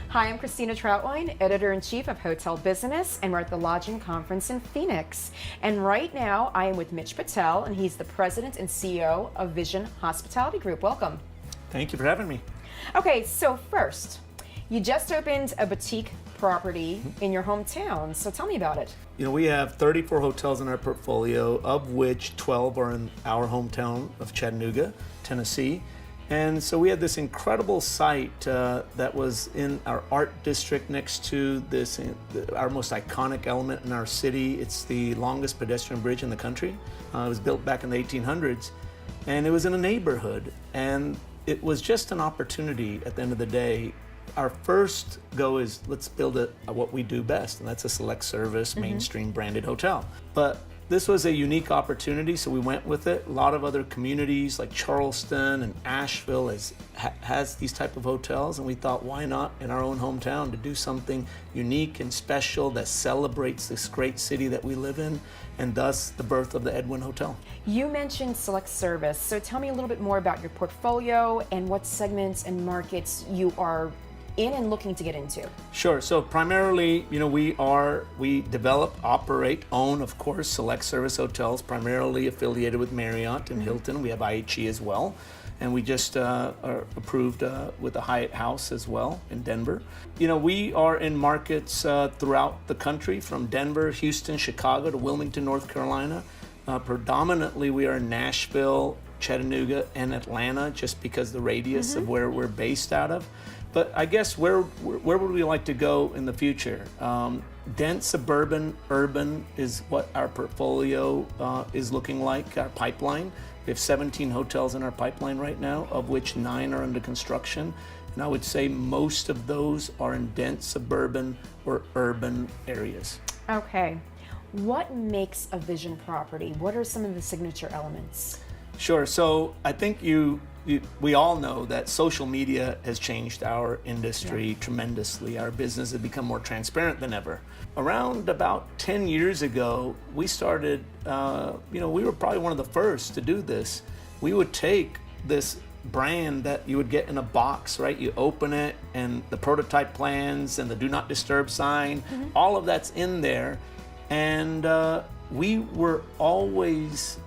Hi, I'm Christina Trauthwein, Editor-in-Chief of Hotel Business, and we're at the Lodging Conference in Phoenix. And right now, I am with Mitch Patel, and he's the President and CEO of Vision Hospitality Group. Welcome. Thank you for having me. Okay, so first, you just opened a boutique property in your hometown, so tell me about it. You know, we have 34 hotels in our portfolio, of which 12 are in our hometown of Chattanooga, Tennessee. And so we had this incredible site that was in our art district next to this, our most iconic element in our city. It's the longest pedestrian bridge in the country. It was built back in the 1800s, and it was in a neighborhood. And it was just an opportunity at the end of the day. Our first go is let's build what we do best, and that's a select service, mainstream branded hotel. But this was a unique opportunity, so we went with it. A lot of other communities like Charleston and Asheville has these type of hotels, and we thought, why not in our own hometown to do something unique and special that celebrates this great city that we live in, and thus the birth of the Edwin Hotel. You mentioned select service, so tell me a little bit more about your portfolio and what segments and markets you are in and looking to get into. Sure. So primarily, you know, we develop, operate, own, of course, select service hotels, primarily affiliated with Marriott and Hilton. We have IHG as well, and we just are approved with the Hyatt House as well in Denver. You know, we are in markets throughout the country, from Denver, Houston, Chicago to Wilmington, North Carolina. Predominantly, we are in Nashville, Chattanooga, and Atlanta, just because the radius of where we're based out of. But I guess where would we like to go in the future? Dense suburban, urban is what our portfolio is looking like, our pipeline. We have 17 hotels in our pipeline right now, of which 9 are under construction. And I would say most of those are in dense suburban or urban areas. Okay. What makes a Vision property? What are some of the signature elements? Sure. So I think we all know that social media has changed our industry tremendously. Our business has become more transparent than ever. Around about 10 years ago, we started, we were probably one of the first to do this. We would take this brand that you would get in a box, right? You open it and the prototype plans and the do not disturb sign, all of that's in there. And we were always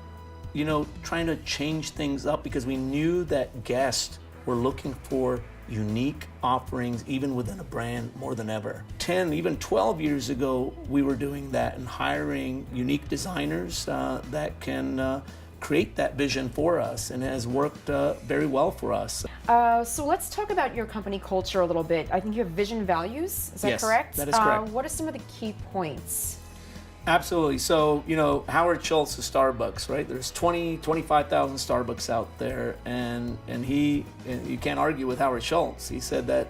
trying to change things up because we knew that guests were looking for unique offerings even within a brand more than ever. 10, even 12 years ago, we were doing that and hiring unique designers that can create that vision for us, and it has worked very well for us. So let's talk about your company culture a little bit. I think you have Vision values, is that correct? Yes, that is correct. What are some of the key points? Absolutely. So, Howard Schultz of Starbucks, right? There's 25,000 Starbucks out there, and you can't argue with Howard Schultz. He said that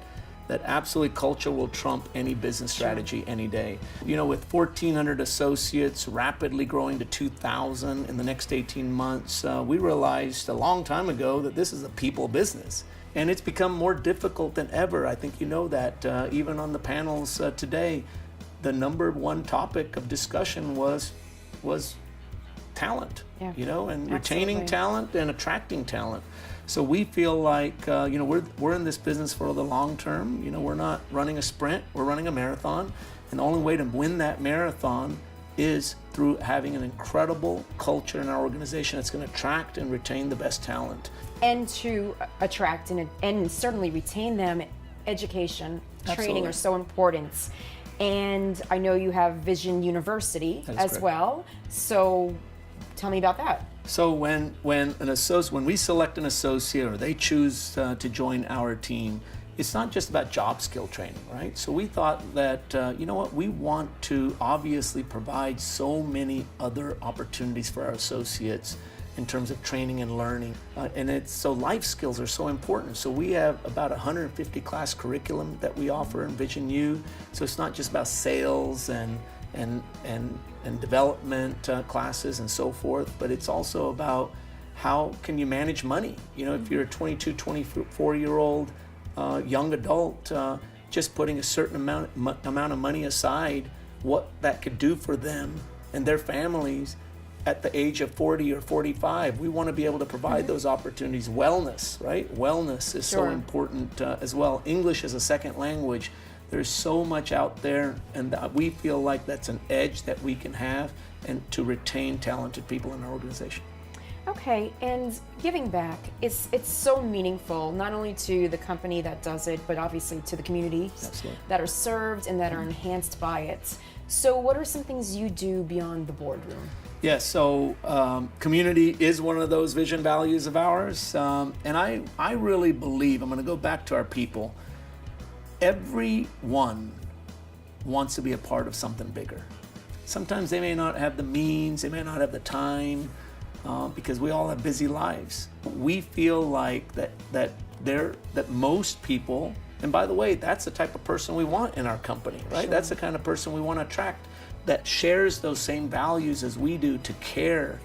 absolutely culture will trump any business strategy any day. With 1,400 associates, rapidly growing to 2,000 in the next 18 months, we realized a long time ago that this is a people business. And it's become more difficult than ever. I think you know that even on the panels today, the number one topic of discussion was talent, and retaining talent and attracting talent. So we feel like, we're in this business for the long term. We're not running a sprint, we're running a marathon. And the only way to win that marathon is through having an incredible culture in our organization that's going to attract and retain the best talent. And to attract and certainly retain them, education, training are so important. And I know you have Vision University as well. So tell me about that. So when we select an associate or they choose to join our team, it's not just about job skill training, right? So we thought that, we want to obviously provide so many other opportunities for our associates in terms of training and learning. So life skills are so important. So we have about 150 class curriculum that we offer in Vision U. So it's not just about sales and development classes and so forth, but it's also about how can you manage money. If you're a 22, 24-year-old young adult, just putting a certain amount of money aside, what that could do for them and their families at the age of 40 or 45. We want to be able to provide those opportunities. Wellness, right? Wellness is so important as well. English as a second language. There's so much out there, and we feel like that's an edge that we can have and to retain talented people in our organization. Okay, and giving back, it's so meaningful, not only to the company that does it, but obviously to the communities that are served and that are enhanced by it. So what are some things you do beyond the boardroom? Yes, so community is one of those vision values of ours, and I really believe, I'm going to go back to our people, everyone wants to be a part of something bigger. Sometimes they may not have the means, they may not have the time, because we all have busy lives. We feel like that most people, and by the way, that's the type of person we want in our company, right? That's the kind of person we want to attract, that shares those same values as we do, to care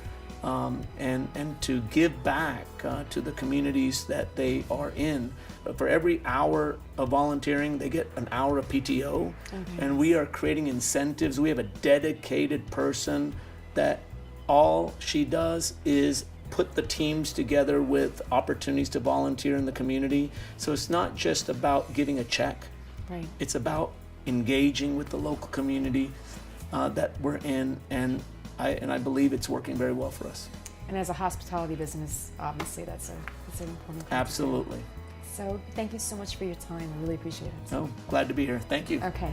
and to give back to the communities that they are in. For every hour of volunteering, they get an hour of PTO, and we are creating incentives. We have a dedicated person that all she does is put the teams together with opportunities to volunteer in the community. So it's not just about getting a check. Right. It's about engaging with the local community that we're in, and I believe it's working very well for us. And as a hospitality business, obviously that's an important thing. Absolutely. So thank you so much for your time. I really appreciate it. Oh, glad to be here. Thank you. Okay.